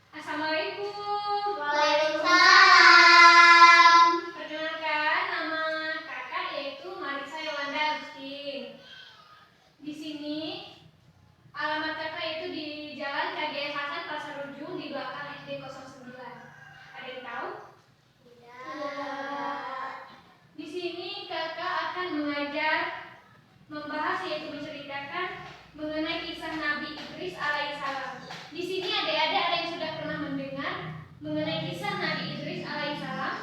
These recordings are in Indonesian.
Assalamualaikum. Waalaikumsalam. Perkenalkan, nama kakak yaitu Marisa Yolanda Agustin. Di sini alamat kakak yaitu di Jalan KGS Hasan Pasar Ujung di belakang SD 09. Ada yang tahu? Tidak. Di sini kakak akan membahas yaitu menceritakan mengenai kisah Nabi Idris alaihissalam. Di sini adik-adik ada yang sudah pernah mendengar mengenai kisah Nabi Idris alaihissalam?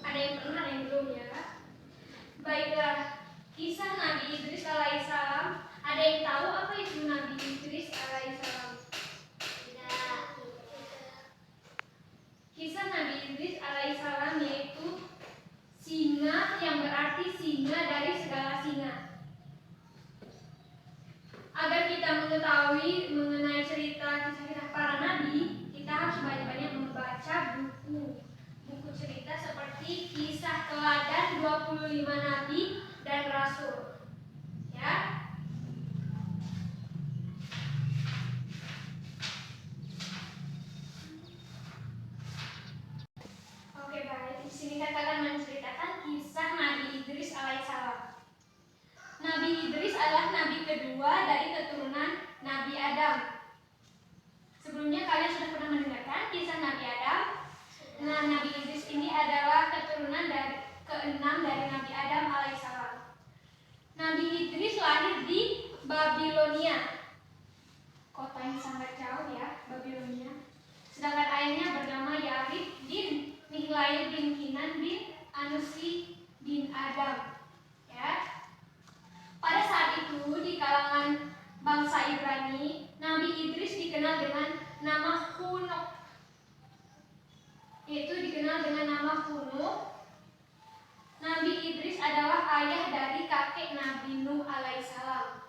Ada yang pernah, ada yang belum ya? Baiklah, kisah Nabi Idris alaihissalam. Ada yang tahu apa itu Nabi Idris alaihissalam? Tidak. Kisah Nabi Idris alaihissalam yaitu singa yang berarti singa dari segala singa. Agar kita mengetahui mengenai cerita kisah para nabi, kita harus banyak-banyak membaca buku cerita seperti kisah teladan 25 nabi dan rasul. Ya. Oke, baik. Di sini kita akan menceritakan kisah Nabi Idris alaihissalam. Nabi Idris adalah nabi kedua dari keturunan Nabi Adam. Sebelumnya kalian sudah pernah mendengarkan kisah Nabi Adam. Nah, Nabi Idris ini adalah keturunan keenam dari Nabi Adam alaihissalam. Nabi Idris lahir di Babilonia, kota yang sangat jauh ya, Babilonia. Sedangkan ayahnya bernama Yarib bin Mihlail bin Kinan bin Anusi bin Adam. Ya. Pada saat itu di kalangan bangsa Ibrani, Nabi Idris dikenal dengan nama Hunuk. Yaitu dikenal dengan nama Hunuk. Nabi Idris adalah ayah dari kakek Nabi Nuh alaihissalam.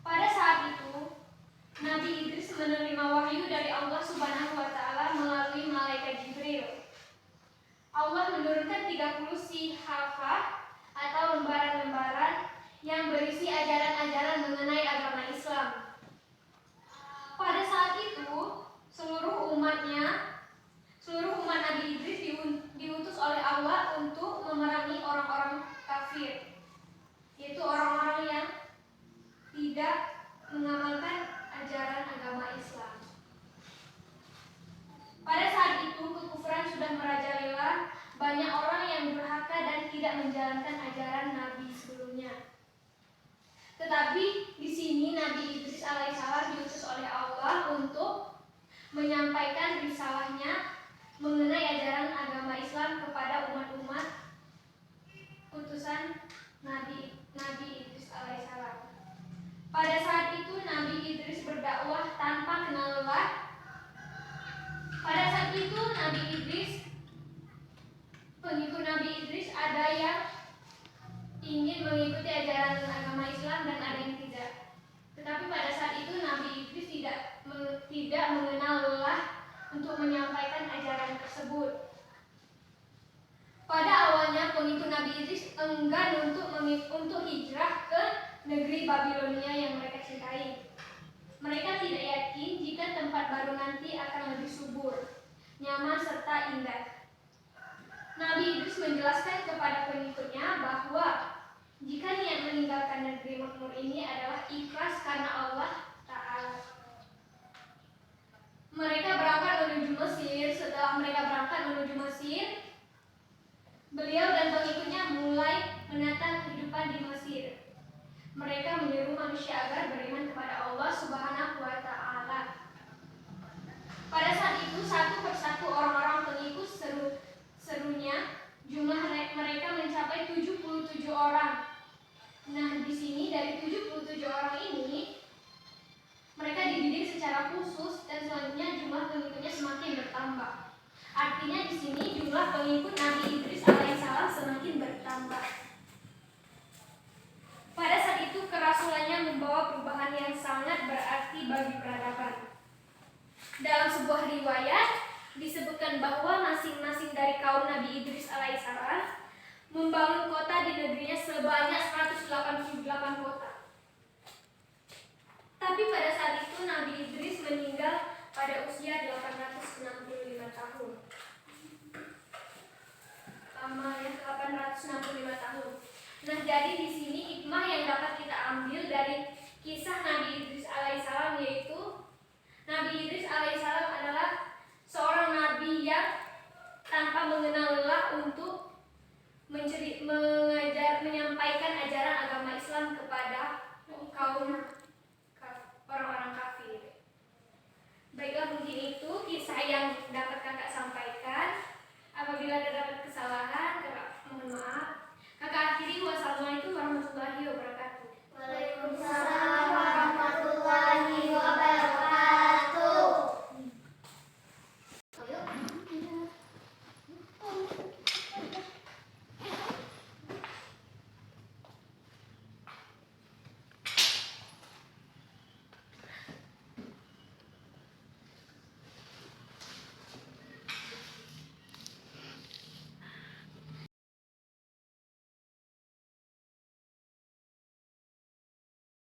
Pada saat itu, Nabi Idris menerima wahyu dari Allah Subhanahu wa taala melalui malaikat Jibril. Allah menurunkan 30 sihafah atau lembaran-lembaran yang berisi ajaran-ajaran mengenai agama Islam. Pada saat itu, seluruh umat Nabi Idris diutus oleh Allah untuk memerangi orang-orang kafir, yaitu orang-orang yang tidak mengamalkan ajaran agama Islam. Pada saat itu, kekufuran sudah merajalela, banyak orang yang durhaka dan tidak menjalankan ajaran Nabi sebelumnya. Tetapi di sini Nabi Idris alaihissalam diutus oleh Allah untuk menyampaikan risalahnya mengenai ajaran agama Islam kepada umat-umat utusan Nabi Idris alaihissalam. Pada saat itu Nabi Idris berdakwah tanpa kenal lelah. Pada saat itu pengikut Nabi Idris ada yang ingin mengikuti ajaran agama Islam dan ada yang tidak. Tetapi pada saat itu Nabi Idris tidak mengenal lelah untuk menyampaikan ajaran tersebut. Pada awalnya pengikut Nabi Idris enggan untuk hijrah ke negeri Babilonia yang mereka cintai. Mereka tidak yakin jika tempat baru nanti akan lebih subur, nyaman serta indah. Nabi Idris menjelaskan kepada pengikutnya bahwa jika niat meninggalkan negeri makmur ini adalah ikhlas karena Allah Ta'ala. Mereka berangkat menuju Mesir. Setelah mereka berangkat menuju Mesir, beliau dan pengikutnya mulai menata kehidupan di Mesir. Mereka menyeru manusia agar beriman kepada Allah Subhanahu wa Ta'ala. Pada saat itu satu persatu orang-orang pengikut serunya, jumlah mereka mencapai 77 orang. Nah, di sini dari 77 orang ini mereka dididik secara khusus dan selanjutnya jumlah pengikutnya semakin bertambah. Artinya di sini jumlah pengikut Nabi Idris alaihissalam semakin bertambah. Pada saat itu kerasulannya membawa perubahan yang sangat berarti bagi peradaban. Dalam sebuah riwayat disebutkan bahwa masing-masing dari kaum Nabi Idris alaihissalam membangun kota di negerinya sebanyak 188 kota. Tapi pada saat itu Nabi Idris Nah, jadi di sini hikmah yang dapat kita ambil dari kisah